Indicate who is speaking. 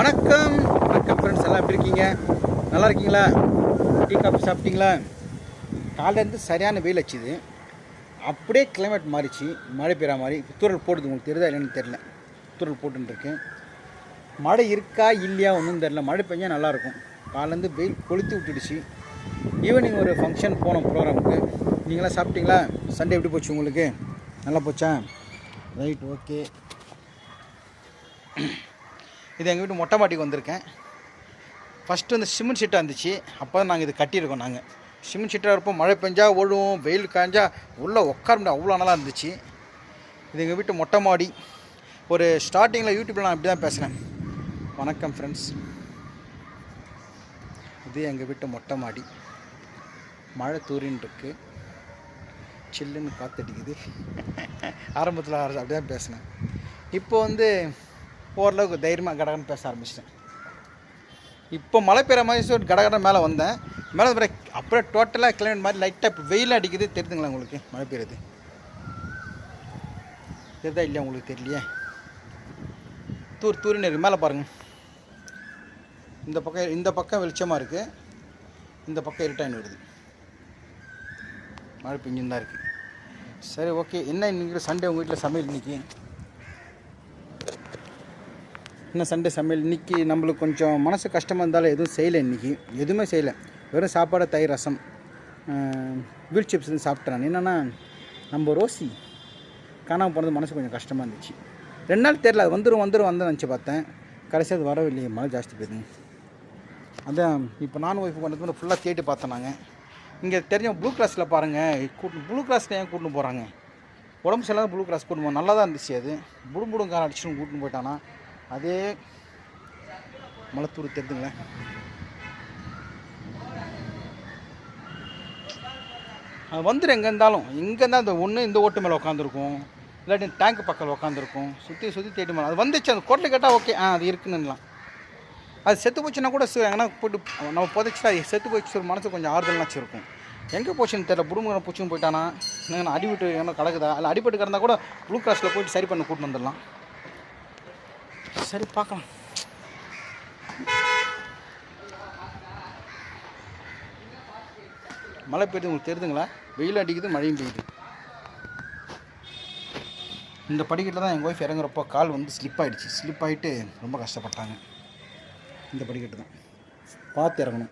Speaker 1: வணக்கம் வணக்கம் ஃப்ரெண்ட்ஸ், எல்லாம் எப்படி இருக்கீங்க? நல்லா இருக்கீங்களா? டீ காஃபி சாப்பிட்டீங்களா? காலையிலேருந்து சரியான வெயில் வச்சுது. அப்படியே கிளைமேட் மாறிச்சு, மழை பெய்கிற மாதிரி. தூரல் போடுது, உங்களுக்கு தெரியுதா இல்லைன்னு தெரில. தூரல் போட்டுருக்கு. மழை இருக்கா இல்லையா ஒன்றும் தெரில. மழை பெஞ்சால் நல்லாயிருக்கும். காலையிலேருந்து வெயில் கொளுத்தி விட்டுடுச்சு. ஈவினிங் ஒரு ஃபங்க்ஷன் போனோம் ப்ரோக்ராமுக்கு. நீங்களாம் சாப்பிட்டீங்களா? சண்டே எப்படி போச்சு உங்களுக்கு? நல்லா போச்சா? Right, okay. இது எங்கள் வீட்டு மொட்டை மாட்டிக்கு வந்திருக்கேன். ஃபஸ்ட்டு வந்து சிமெண்ட் ஷீட்டாக இருந்துச்சு. அப்போ தான் நாங்கள் இது கட்டியிருக்கோம். நாங்கள் சிமெண்ட் ஷீட்டாக இருப்போம். மழை பெஞ்சால் ஓடுவோம், வெயில் காய்ஞ்சா உள்ளே உட்கார முடியாது, அவ்வளோ நல்லா இருந்துச்சு. இது எங்கள் வீட்டு மொட்டை மாடி. ஒரு ஸ்டார்டிங்கில் யூடியூப்பில் நான் இப்படி தான் பேசுகிறேன். வணக்கம் ஃப்ரெண்ட்ஸ், இது எங்கள் வீட்டு மொட்டை மாடி. மழை தூரின்னு இருக்குது, சில்லுன்னு காற்றடிக்குது. ஆரம்பத்தில் அப்படி தான் பேசினேன். இப்போ வந்து ஓரளவுக்கு தைரியமாக கடகடன்னு பேச ஆரம்பிச்சிட்டேன். இப்போ மழை பெய்கிற மாதிரி சொல்லி கடகடன் மேலே வந்தேன். மேலே வந்து அப்புறம் டோட்டலாக கிளைமேட் மாதிரி லைட்டாக இப்போ வெயில் அடிக்குது. தெரியுதுங்களா உங்களுக்கு? மழை பெய்யுறது தெரியுதா இல்லையா? உங்களுக்கு தெரியலையே. தூரின்னு இருக்குது. மேலே பாருங்கள். இந்த பக்கம் வெளிச்சமாக இருக்குது, இந்த பக்கம் இருட்டாயின்னு வருது. மழை பெஞ்சுன்னு தான் இருக்குது. சரி, ஓகே. என்ன இன்றைக்கி சண்டே உங்கள் வீட்டில் சமையல்? இன்றைக்கி என்ன சண்டே சமையல்? இன்றைக்கி நம்மளுக்கு கொஞ்சம் மனசு கஷ்டமாக இருந்தாலும் எதுவும் செய்யலை. இன்றைக்கி எதுவுமே செய்யலை. வெறும் சாப்பாடு, தயிர், ரசம், வீல் சிப்ஸ் சாப்பிட்டேன் நான். என்னென்னா, நம்ம ரோசி காணாமல் போனது மனசு கொஞ்சம் கஷ்டமாக இருந்துச்சு. 2 நாள் தெரில, அது வந்து நினச்சி பார்த்தேன். கடைசி அது வரவில்லையே, மழை ஜாஸ்தி போயிருங்க. அதான் இப்போ நானும் ஒய்ஃபு பண்ணுறது ஃபுல்லாக தேடி பார்த்தோம். நாங்கள் இங்கே தெரிஞ்ச ப்ளூ கிராஸில் பாருங்கள், ப்ளூ கிராஸில் ஏன் கூட்டின்னு போகிறாங்க? உடம்பு சரியில்லாத ப்ளூ கிராஸ் கூட்டின்னு போவோம். நல்லா தான் இருந்துச்சு. அது புடுங்காரம் அடிச்சுன்னு கூட்டின்னு போயிட்டானா அதே மலத்தூர் தெரிஞ்சுங்களேன். அது வந்துடும் எங்கே இருந்தாலும். இங்கே இருந்தால் அந்த ஒன்று இந்த ஓட்டு மேலே உட்காந்துருக்கும், இல்லாட்டி டேங்க் பக்கம் உட்காந்துருக்கும். சுற்றி தேடி மேலே அது வந்துச்சு. அந்த கோட்டில் கேட்டால் ஓகே, அது இருக்குன்னுலாம். அது செத்து போச்சுன்னா கூட எங்கன்னா போய்ட்டு நம்ம புதைச்சிட்டா செத்து போச்சு, ஒரு மனசு கொஞ்சம் ஆறுதல்னாச்சு இருக்கும். எங்கே போச்சுன்னு தெரியல. புடுமுறை பூச்சின்னு போயிட்டானா, என்ன அடிபட்டு என்ன கிடக்குதா, இல்லை அடிபட்டு கிடந்தா கூட ப்ளூ கிராஸில் போய்ட்டு சரி பண்ணி கூட்டின்னு வந்துடலாம். சரி, பார்க்கலாம். மழை பெய்யுது, உங்களுக்கு தெரியுதுங்களா? வெயில் அடிக்குது, மழையும் பெய்யுது. இந்த படிக்கட்டில் தான் எங்கள் ஒய்ஃப் இறங்குறப்போ கால் வந்து ஸ்லிப் ஆகிடுச்சு. ஸ்லிப் ஆகிட்டு ரொம்ப கஷ்டப்பட்டாங்க. இந்த படிக்கட்டு தான் பார்த்து இறங்கணும்.